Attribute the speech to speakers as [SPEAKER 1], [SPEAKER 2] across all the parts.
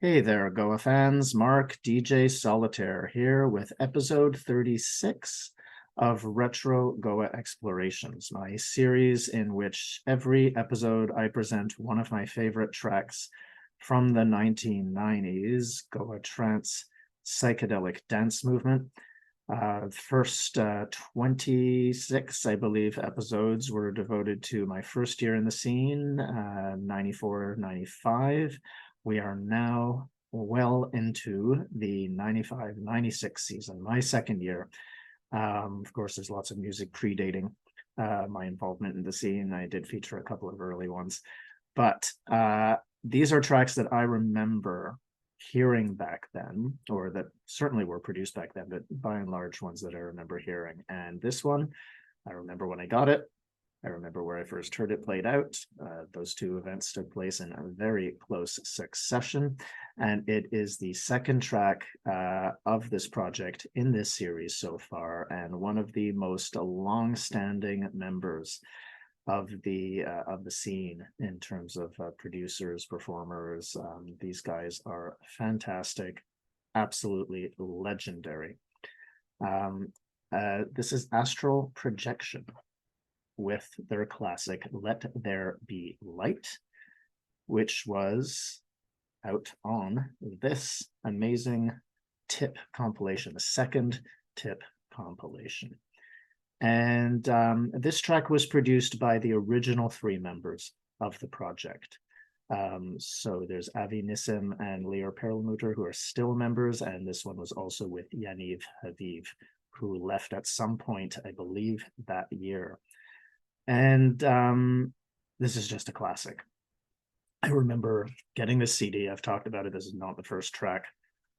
[SPEAKER 1] Hey there, Goa fans. Mark, DJ Solitaire here with episode 36 of Retro Goa Explorations, my series in which every episode I present one of my favorite tracks from the 1990s Goa Trance psychedelic dance movement. First 26, I believe, episodes were devoted to my first year in the scene, 94, 95. We are now well into the 95, 96 season, my second year. Of course, there's lots of music predating my involvement in the scene. I did feature a couple of early ones, but these are tracks that I remember hearing back then, or that certainly were produced back then, but by and large ones that I remember hearing. And this one, I remember when I got it. I remember where I first heard it played out. Those two events took place in a very close succession, and it is the second track of this project in this series so far, and one of the most long-standing members of the scene in terms of producers, performers. These guys are fantastic, absolutely legendary. This is Astral Projection with their classic Let There Be Light, which was out on this amazing tip compilation, the second tip compilation. And this track was produced by the original three members of the project. So there's Avi Nissim and Leor Perlmutter, who are still members, and this one was also with Yaniv Haviv, who left at some point, I believe, that year. And this is just a classic. I remember getting this CD. I've talked about it. This is not the first track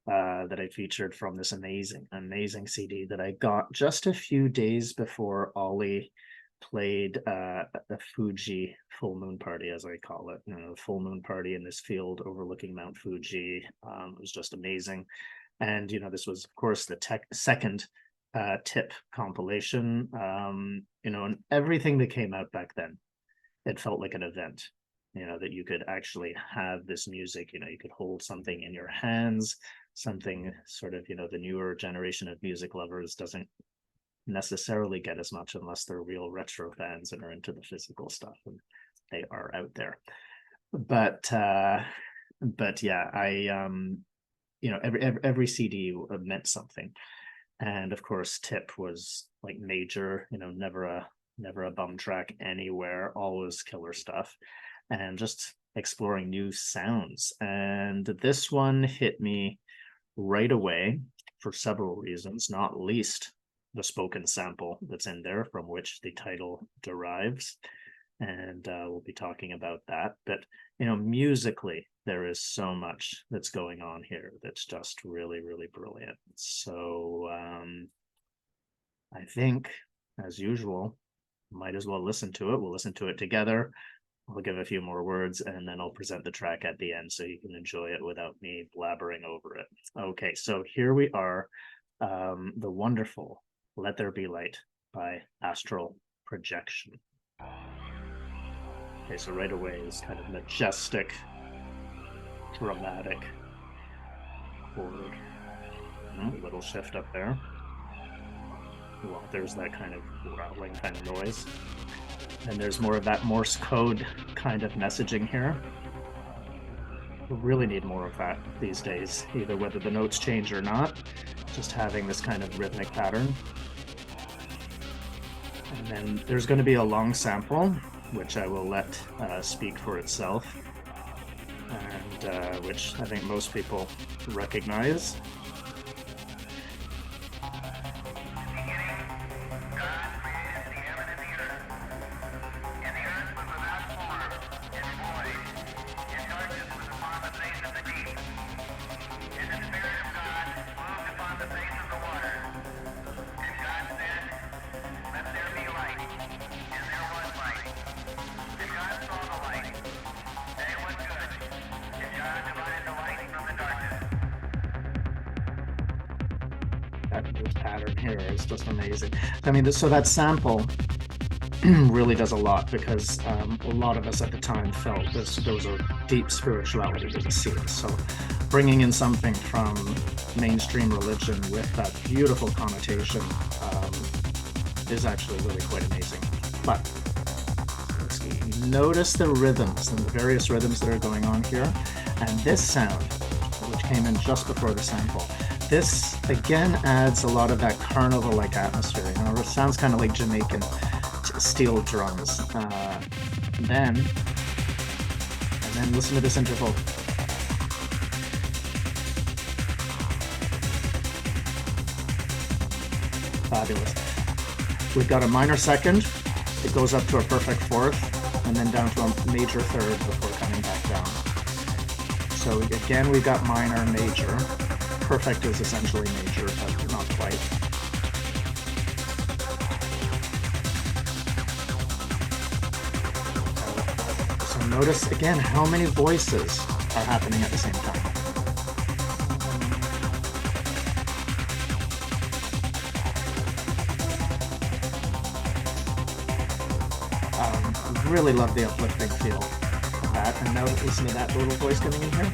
[SPEAKER 1] that I featured from this amazing CD that I got just a few days before Ollie played the Fuji full moon party, as I call it. Full moon party in this field overlooking Mount Fuji. It was just amazing. And, this was, of course, the second tip compilation. And everything that came out back then, it felt like an event. That you could actually have this music, you could hold something in your hands, something sort of, the newer generation of music lovers doesn't necessarily get as much unless they're real retro fans and are into the physical stuff, and they are out there. But yeah, I every CD meant something. And of course, Tip was like major, never a bum track anywhere, always killer stuff. And just exploring new sounds. And this one hit me right away for several reasons, not least the spoken sample that's in there from which the title derives. And we'll be talking about that. But, musically, there is so much that's going on here that's just really, really brilliant. So I think, as usual, might as well listen to it. We'll listen to it together. I'll give a few more words, and then I'll present the track at the end so you can enjoy it without me blabbering over it. Okay, so here we are, the wonderful Let There Be Light by Astral Projection. Okay, so right away is kind of majestic, dramatic chord. A little shift up there. Well, there's that kind of rattling kind of noise. And there's more of that Morse code kind of messaging here. We really need more of that these days, either whether the notes change or not, just having this kind of rhythmic pattern. And then there's going to be a long sample, which I will let speak for itself, and which I think most people recognize. That pattern here is just amazing. I mean, so that sample, which is, of course, the title of the track, is very, very important. And it's very important that we really does a lot, because a lot of us at the time felt there was a deep spirituality to the scene. So bringing in something from mainstream religion with that beautiful connotation is actually really quite amazing. But notice the rhythms and the various rhythms that are going on here. And this sound, which came in just before the sample, this again adds a lot of that carnival-like atmosphere. You know, it sounds kind of like Jamaican steel drums. Then listen to this interval. Fabulous. We've got a minor second. It goes up to a perfect fourth, and then down to a major third before coming back down. So again, we've got minor, major. Perfect is essentially major, but not quite. So notice again how many voices are happening at the same time. Really love the uplifting feel of that. And now listen to that little voice coming in here.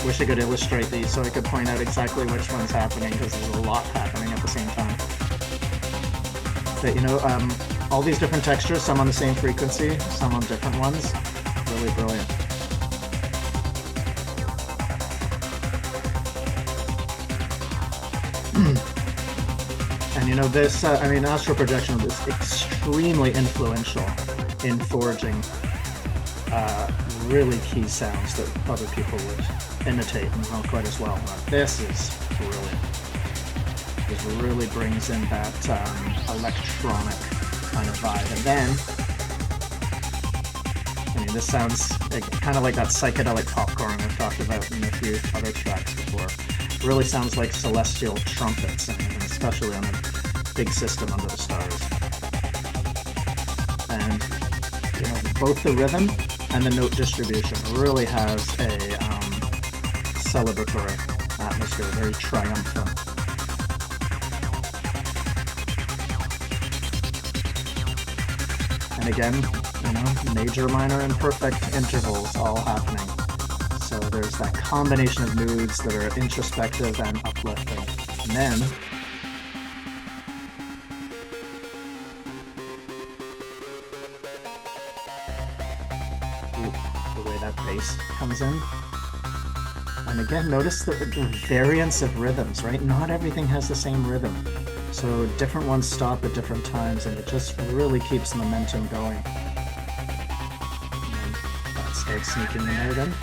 [SPEAKER 1] Wish I could illustrate these so I could point out exactly which one's happening, because there's a lot happening at the same time. But you know, all these different textures, some on the same frequency, some on different ones, really brilliant. And you know, this, I mean, Astral Projection is extremely influential in forging really key sounds that other people would imitate and not quite as well. But this is brilliant. This really brings in that electronic kind of vibe. And then, I mean, this sounds kind of like that psychedelic popcorn I've talked about in a few other tracks before. It really sounds like celestial trumpets, and especially on a big system under the stars. And you know, both the rhythm and the note distribution really has a celebratory atmosphere, very triumphant. And again, you know, major, minor, and perfect intervals all happening. So there's that combination of moods that are introspective and uplifting. And then the way that bass comes in. And again, notice the variance of rhythms, right? Not everything has the same rhythm. So different ones stop at different times, and it just really keeps momentum going. And that starts sneaking in there then.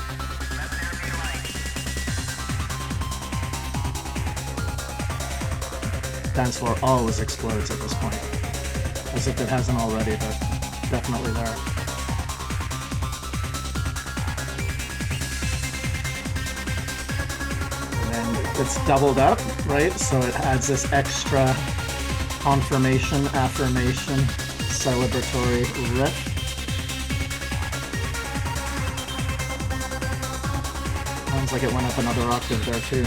[SPEAKER 1] Dance floor always explodes at this point. As if it hasn't already, but definitely there. It's doubled up, right? So it adds this extra confirmation, affirmation, celebratory riff. Sounds like it went up another octave there too.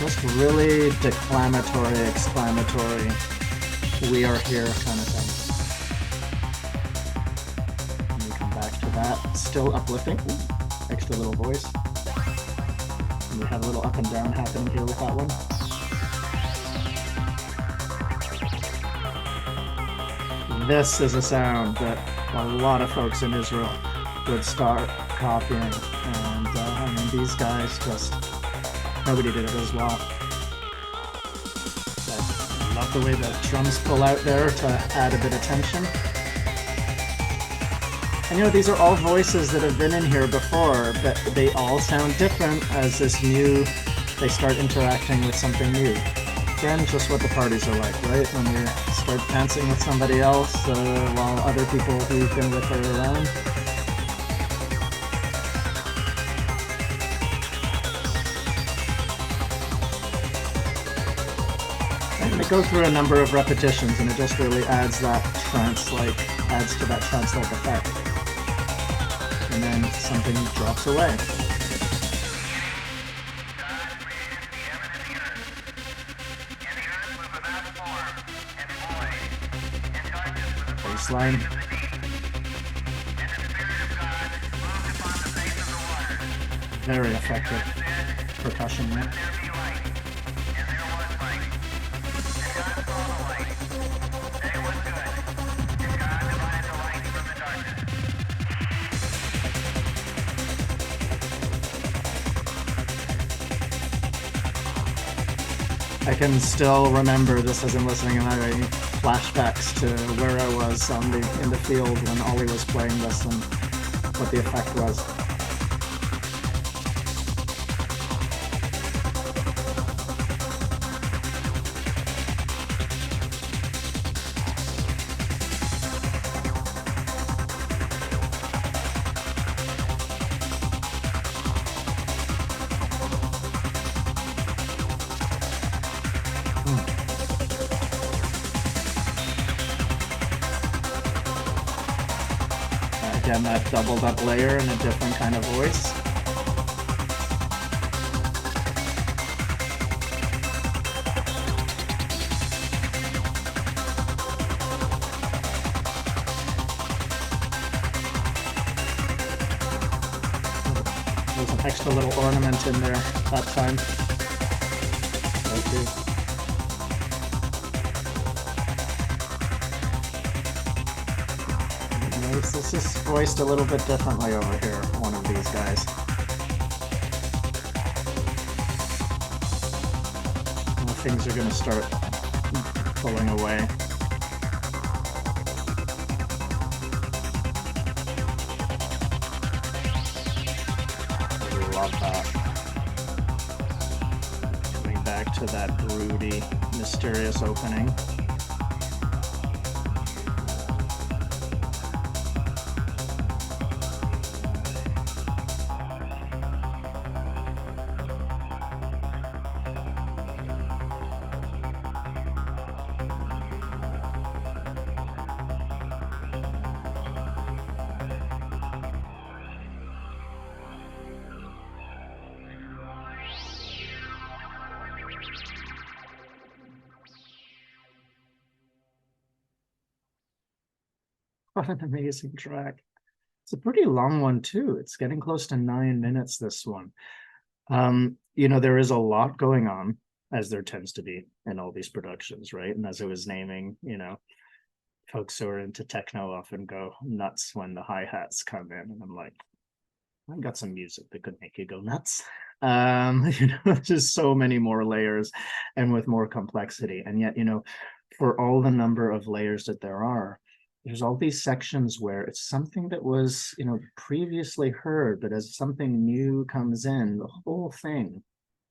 [SPEAKER 1] Just really declamatory, exclamatory, we are here kind of thing. And we come back to that, still uplifting. Ooh, extra little voice. And we have a little up and down happening here with that one. This is a sound that a lot of folks in Israel would start copying, and I mean, these guys just, nobody did it as well. But I love the way the drums pull out there to add a bit of tension. And you know, these are all voices that have been in here before, but they all sound different as this new, they start interacting with something new. Again, just what the parties are like, right? When you start dancing with somebody else while other people who've been with her around. And they go through a number of repetitions, and it just really adds that trance-like, adds to that trance-like effect. And then something drops away. bass line. Very effective percussion there. I can still remember, just as I'm listening, and having flashbacks to where I was in the field when Ollie was playing this and what the effect was. Again, that doubled up layer and a different kind of voice. There's an extra little ornament in there that time. This is voiced a little bit differently over here, one of these guys. Well, things are going to start pulling away. I love that. Coming back to that broody, mysterious opening. What an amazing track. It's a pretty long one too. It's getting close to 9 minutes, this one. You know, there is a lot going on, as there tends to be in all these productions, right? And as I was naming, you know, folks who are into techno often go nuts when the hi-hats come in. And I'm like, I've got some music that could make you go nuts. You know, just so many more layers and with more complexity. And yet, you know, for all the number of layers that there are, there's all these sections where it's something that was, you know, previously heard, but as something new comes in, the whole thing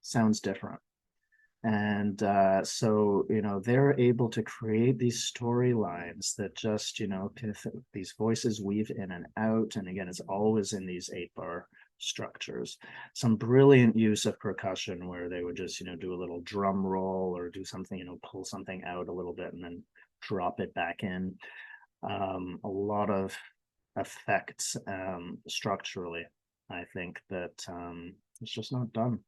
[SPEAKER 1] sounds different. And so, you know, they're able to create these storylines that just, you know, these voices weave in and out. And again, it's always in these 8-bar structures. Some brilliant use of percussion where they would just, you know, do a little drum roll or do something, you know, pull something out a little bit and then drop it back in. A lot of effects structurally, I think that it's just not done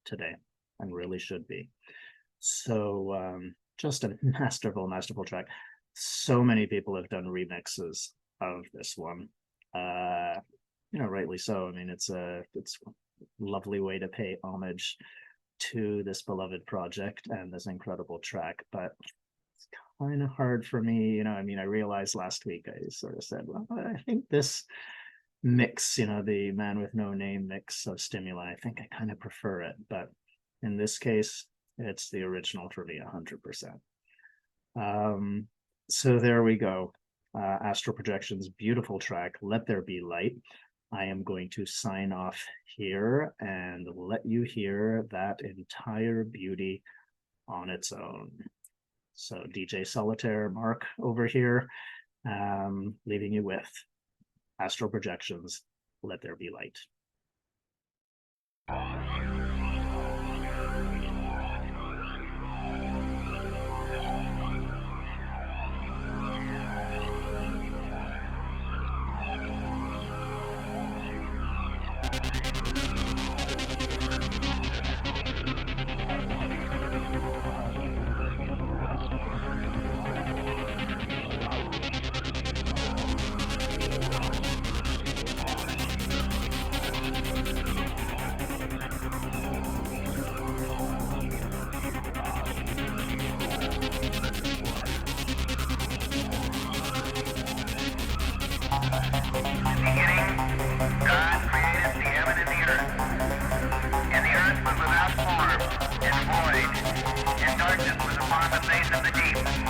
[SPEAKER 1] today and really should be. So just a masterful track. So many people have done remixes of this one. You know, rightly so. I mean, it's a lovely way to pay homage to this beloved project and this incredible track, but it's kind of hard for me, you know. I mean, I realized last week, I sort of said, well, I think this mix, you know, the Man with No Name mix of Stimuli, I think I kind of prefer it, but in this case, it's the original for me 100%. So there we go. Astral Projection's beautiful track, Let There Be Light. I am going to sign off here and let you hear that entire beauty on its own. So DJ Solitaire, Mark over here, leaving you with Astral Projections, Let There Be Light.
[SPEAKER 2] of the deep.